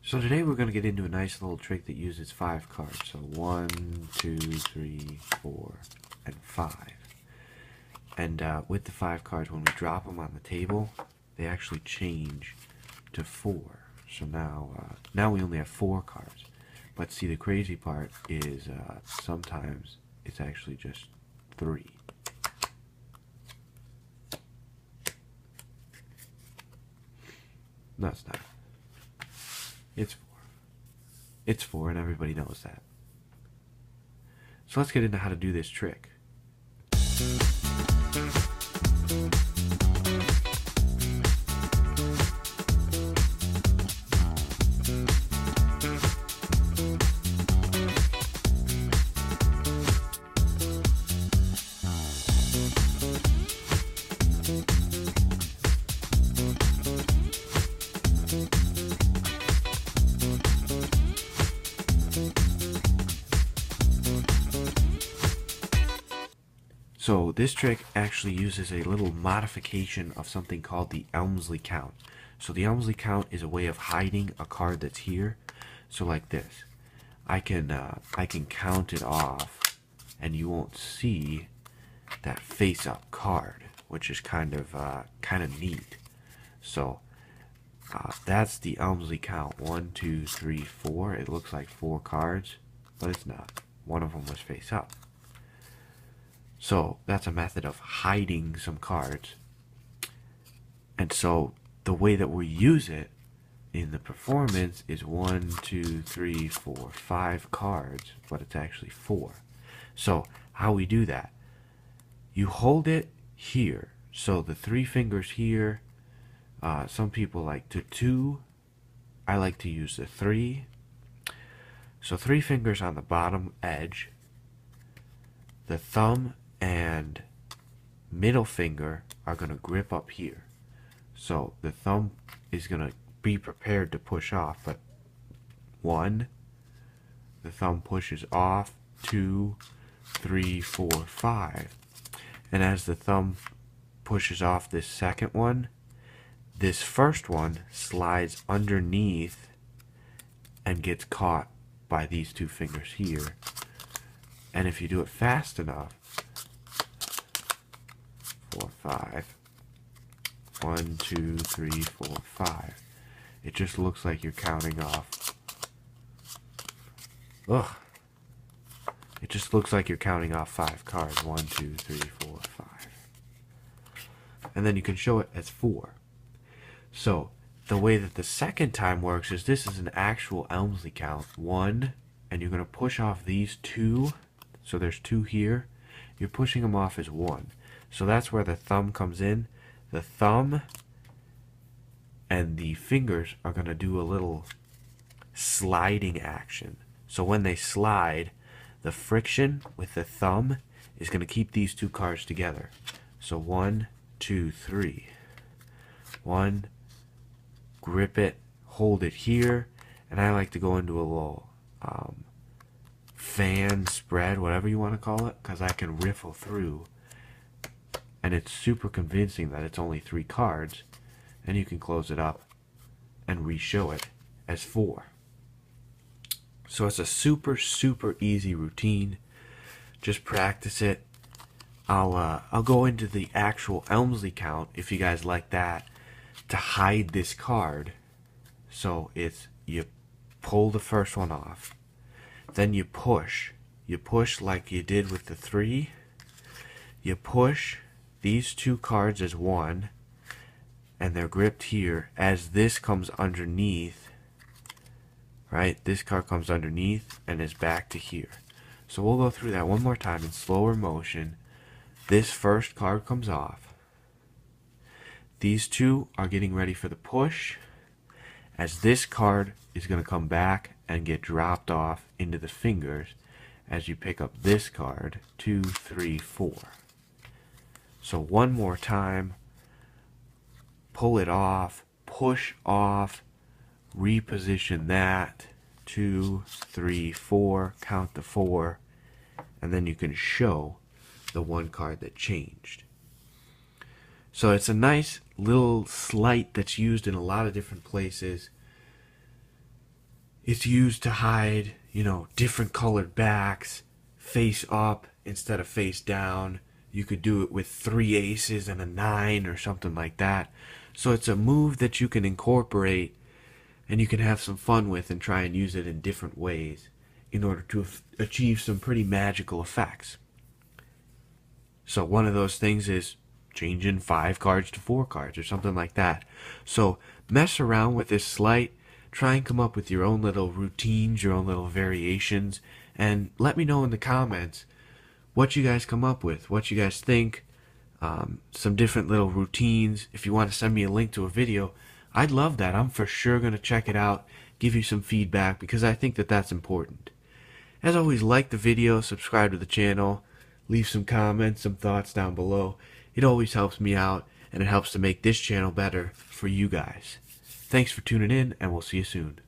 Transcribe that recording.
So today we're going to get into a nice little trick that uses 5 cards. So 1, 2, 3, 4, and 5. And with the 5 cards, when we drop them on the table, they actually change to 4. So now we only have 4 cards. But see, the crazy part is sometimes it's actually just 3. No, it's not. It's 4. It's 4, and everybody knows that. So let's get into how to do this trick. So this trick actually uses a little modification of something called the Elmsley Count. So the Elmsley Count is a way of hiding a card that's here. So like this, I can count it off, and you won't see that face-up card, which is kind of neat. So that's the Elmsley Count. 1, 2, 3, 4. It looks like 4 cards, but it's not. One of them was face up. So that's a method of hiding some cards. And so the way that we use it in the performance is 1, 2, 3, 4, 5 cards, but it's actually 4. So how we do that? You hold it here. So the 3 fingers here. Some people like to 2. I like to use the 3. So 3 fingers on the bottom edge. The thumb and middle finger are going to grip up here. So the thumb is going to be prepared to push off, but 1, the thumb pushes off, 2, 3, 4, 5. And as the thumb pushes off this second one, this first one slides underneath and gets caught by these 2 fingers here. And if you do it fast enough, 4, 5. 1, 2, 3, 4, 5. It just looks like you're counting off. Ugh. It just looks like you're counting off 5 cards. 1, 2, 3, 4, 5. And then you can show it as 4. So the way that the second time works is this is an actual Elmsley count. 1, and you're going to push off these 2. So there's 2 here. You're pushing them off as 1. So that's where the thumb comes in. The thumb and the fingers are going to do a little sliding action. So when they slide, the friction with the thumb is going to keep these 2 cards together. So 1, 2, 3. 1, grip it, hold it here, and I like to go into a little fan spread, whatever you want to call it, because I can riffle through. And it's super convincing that it's only 3 cards, and you can close it up and re-show it as 4. So it's a super easy routine. Just practice it. I'll go into the actual Elmsley count if you guys like that, to hide this card. So it's, you pull the first one off, then you push like you did with the 3. You push these 2 cards as 1, and they're gripped here. As this comes underneath, right, this card comes underneath and is back to here. So we'll go through that one more time in slower motion. This first card comes off. These 2 are getting ready for the push, as this card is going to come back and get dropped off into the fingers as you pick up this card. 2, 3, 4. So one more time, pull it off, push off, reposition that, 2, 3, 4, count to 4, and then you can show the 1 card that changed. So it's a nice little sleight that's used in a lot of different places. It's used to hide, different colored backs, face up instead of face down. You could do it with 3 aces and a 9 or something like that. So it's a move that you can incorporate and you can have some fun with and try and use it in different ways in order to achieve some pretty magical effects. So one of those things is changing 5 cards to 4 cards or something like that. So mess around with this sleight. Try and come up with your own little routines, your own little variations, and let me know in the comments what you guys come up with, what you guys think, some different little routines. If you want to send me a link to a video, I'd love that. I'm for sure going to check it out, give you some feedback, because I think that that's important. As always, like the video, subscribe to the channel, leave some comments, some thoughts down below. It always helps me out, and it helps to make this channel better for you guys. Thanks for tuning in, and we'll see you soon.